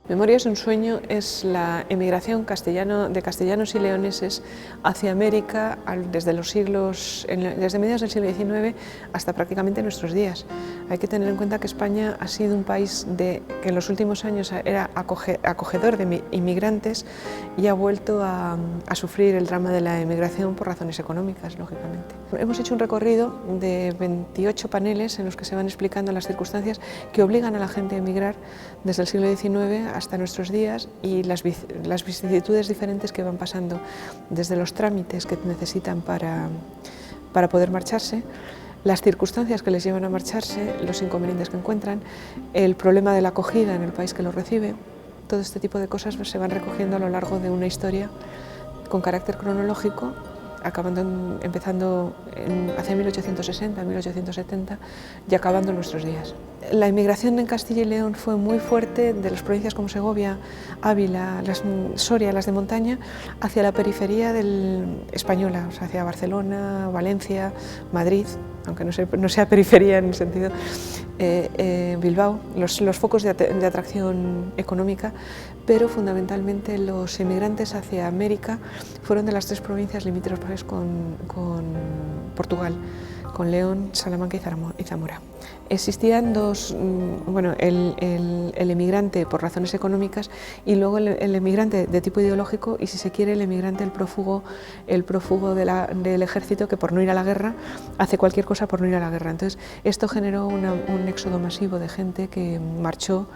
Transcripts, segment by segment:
Memorias de un sueño es la emigración de castellanos y leoneses hacia América desde mediados del siglo XIX hasta prácticamente nuestros días. Hay que tener en cuenta que España ha sido un país que en los últimos años era acogedor de inmigrantes y ha vuelto a sufrir el drama de la emigración por razones económicas, lógicamente. Hemos hecho un recorrido de 28 paneles en los que se van explicando las circunstancias que obligan a la gente a emigrar desde el siglo XIX hasta nuestros días y las vicisitudes diferentes que van pasando, desde los trámites que necesitan para poder marcharse, las circunstancias que les llevan a marcharse, los inconvenientes que encuentran, el problema de la acogida en el país que los recibe. Todo este tipo de cosas se van recogiendo a lo largo de una historia con carácter cronológico, empezando hacia 1860, 1870 y acabando en nuestros días. La inmigración en Castilla y León fue muy fuerte de las provincias como Segovia, Ávila, Soria, las de montaña, hacia la periferia española, o sea, hacia Barcelona, Valencia, Madrid, aunque no sea periferia en el sentido, Bilbao, los focos de atracción económica, pero fundamentalmente los emigrantes hacia América fueron de las tres provincias limítrofes con Portugal, con León, Salamanca y Zamora. Existían el emigrante por razones económicas y luego el emigrante de tipo ideológico y, si se quiere, el emigrante, el prófugo del ejército, que por no ir a la guerra hace cualquier cosa por no ir a la guerra. Entonces esto generó un éxodo masivo de gente que marchó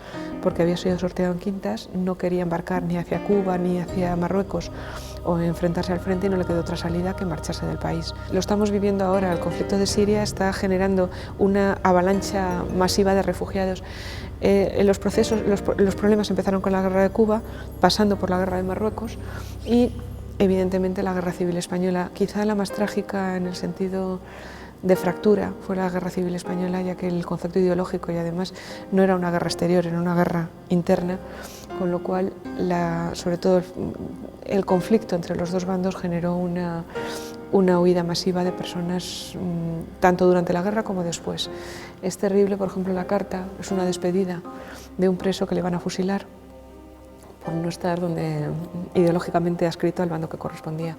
porque había sido sorteado en quintas, no quería embarcar ni hacia Cuba ni hacia Marruecos o enfrentarse al frente y no le quedó otra salida que marcharse del país. Lo estamos viviendo ahora. El conflicto de Siria está generando una avalancha masiva de refugiados. Los problemas empezaron con la guerra de Cuba, pasando por la guerra de Marruecos y evidentemente la guerra civil española, quizá la más trágica en el sentido de fractura fue la guerra civil española, ya que el concepto ideológico y además no era una guerra exterior, era una guerra interna, con lo cual sobre todo el conflicto entre los dos bandos generó una huida masiva de personas, tanto durante la guerra como después. Es terrible, por ejemplo, la carta es una despedida de un preso que le van a fusilar por no estar donde ideológicamente adscrito al bando que correspondía.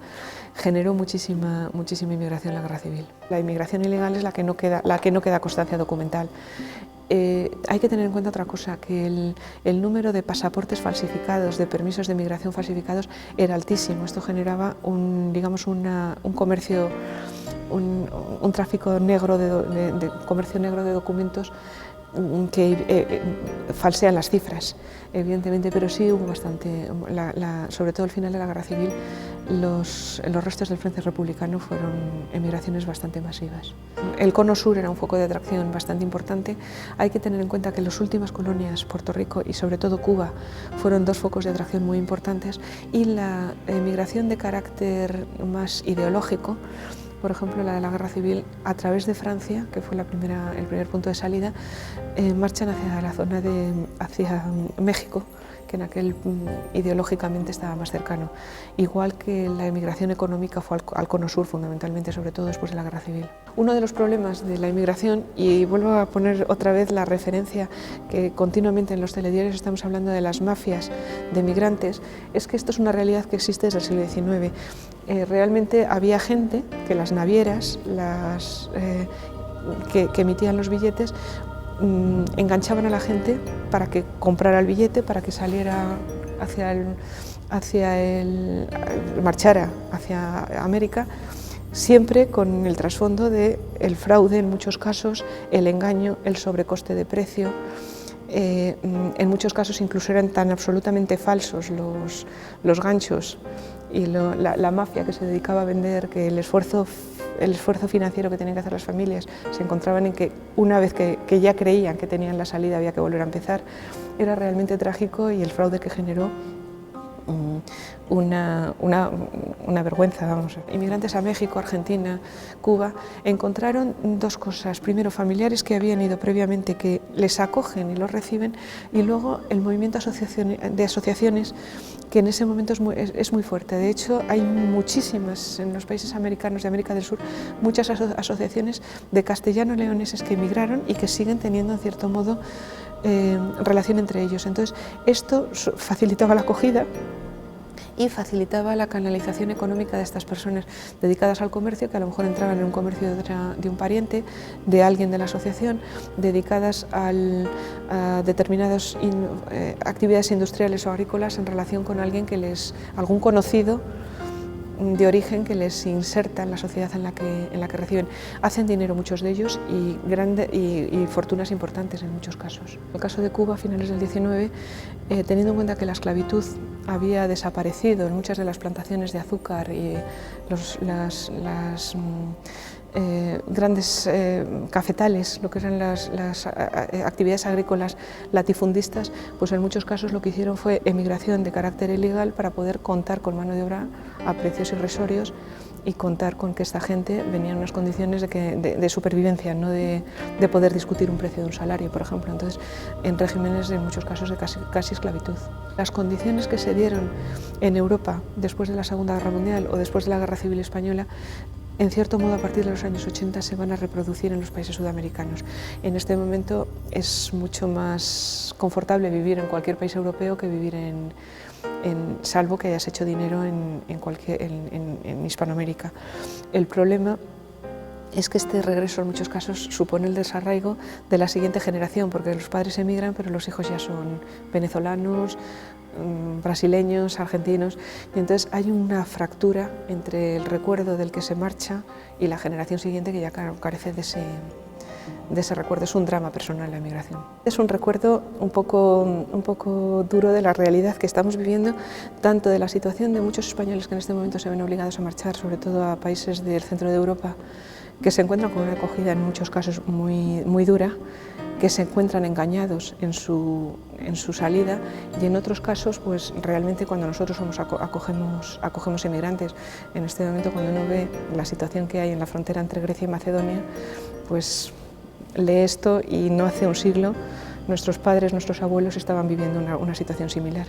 Generó muchísima inmigración en la guerra civil. La inmigración ilegal es la que no queda constancia documental. Hay que tener en cuenta otra cosa, que el número de pasaportes falsificados, de permisos de migración falsificados era altísimo. Esto generaba un comercio, un tráfico negro comercio negro de documentos que falsean las cifras, evidentemente, pero sí hubo bastante, sobre todo al final de la guerra civil, los restos del Frente Republicano fueron emigraciones bastante masivas. El cono sur era un foco de atracción bastante importante. Hay que tener en cuenta que las últimas colonias, Puerto Rico y sobre todo Cuba, fueron dos focos de atracción muy importantes, y la emigración de carácter más ideológico, por ejemplo la de la guerra civil, a través de Francia, que fue el primer punto de salida, marchan hacia México, que en aquel ideológicamente estaba más cercano. Igual que la emigración económica fue al cono sur, fundamentalmente, sobre todo después de la guerra civil. Uno de los problemas de la inmigración, y vuelvo a poner otra vez la referencia que continuamente en los telediarios estamos hablando de las mafias de migrantes, es que esto es una realidad que existe desde el siglo XIX. Realmente había gente que las navieras, que emitían los billetes, enganchaban a la gente para que comprara el billete, para que saliera marchara hacia América, siempre con el trasfondo del fraude en muchos casos, el engaño, el sobrecoste de precio. En muchos casos incluso eran tan absolutamente falsos los ganchos y la mafia que se dedicaba a vender, que el esfuerzo financiero que tenían que hacer las familias se encontraban en que una vez que ya creían que tenían la salida había que volver a empezar. Era realmente trágico, y el fraude que generó una vergüenza, vamos. Inmigrantes a México, Argentina, Cuba, encontraron dos cosas. Primero, familiares que habían ido previamente, que les acogen y los reciben, y luego el movimiento de asociaciones, que en ese momento es muy fuerte. De hecho, hay muchísimas, en los países americanos de América del Sur, muchas asociaciones de castellanos leoneses que emigraron y que siguen teniendo, en cierto modo, relación entre ellos. Entonces, esto facilitaba la acogida y facilitaba la canalización económica de estas personas dedicadas al comercio, que a lo mejor entraban en un comercio de un pariente, de alguien de la asociación, dedicadas a determinadas actividades industriales o agrícolas en relación con alguien algún conocido de origen que les inserta en la sociedad en la que reciben. Hacen dinero muchos de ellos y fortunas importantes en muchos casos. En el caso de Cuba, a finales del 19, teniendo en cuenta que la esclavitud había desaparecido en muchas de las plantaciones de azúcar y las grandes cafetales, lo que eran las actividades agrícolas latifundistas, pues en muchos casos lo que hicieron fue emigración de carácter ilegal para poder contar con mano de obra a precios irrisorios y contar con que esta gente venía en unas condiciones de supervivencia, no de poder discutir un precio de un salario, por ejemplo. Entonces, en regímenes, en muchos casos, de casi esclavitud. Las condiciones que se dieron en Europa después de la Segunda Guerra Mundial o después de la Guerra Civil Española, en cierto modo, a partir de los años 80 se van a reproducir en los países sudamericanos. En este momento es mucho más confortable vivir en cualquier país europeo que vivir salvo que hayas hecho dinero en Hispanoamérica. El problema es que este regreso en muchos casos supone el desarraigo de la siguiente generación, porque los padres emigran, pero los hijos ya son venezolanos, brasileños, argentinos, y entonces hay una fractura entre el recuerdo del que se marcha y la generación siguiente que ya carece de ese recuerdo. Es un drama personal la emigración. Es un recuerdo un poco duro de la realidad que estamos viviendo, tanto de la situación de muchos españoles que en este momento se ven obligados a marchar, sobre todo a países del centro de Europa, que se encuentran con una acogida en muchos casos muy dura, que se encuentran engañados en su salida, y en otros casos pues realmente cuando nosotros acogemos emigrantes. En este momento, cuando uno ve la situación que hay en la frontera entre Grecia y Macedonia, pues lee esto y no hace un siglo nuestros padres, nuestros abuelos estaban viviendo una situación similar.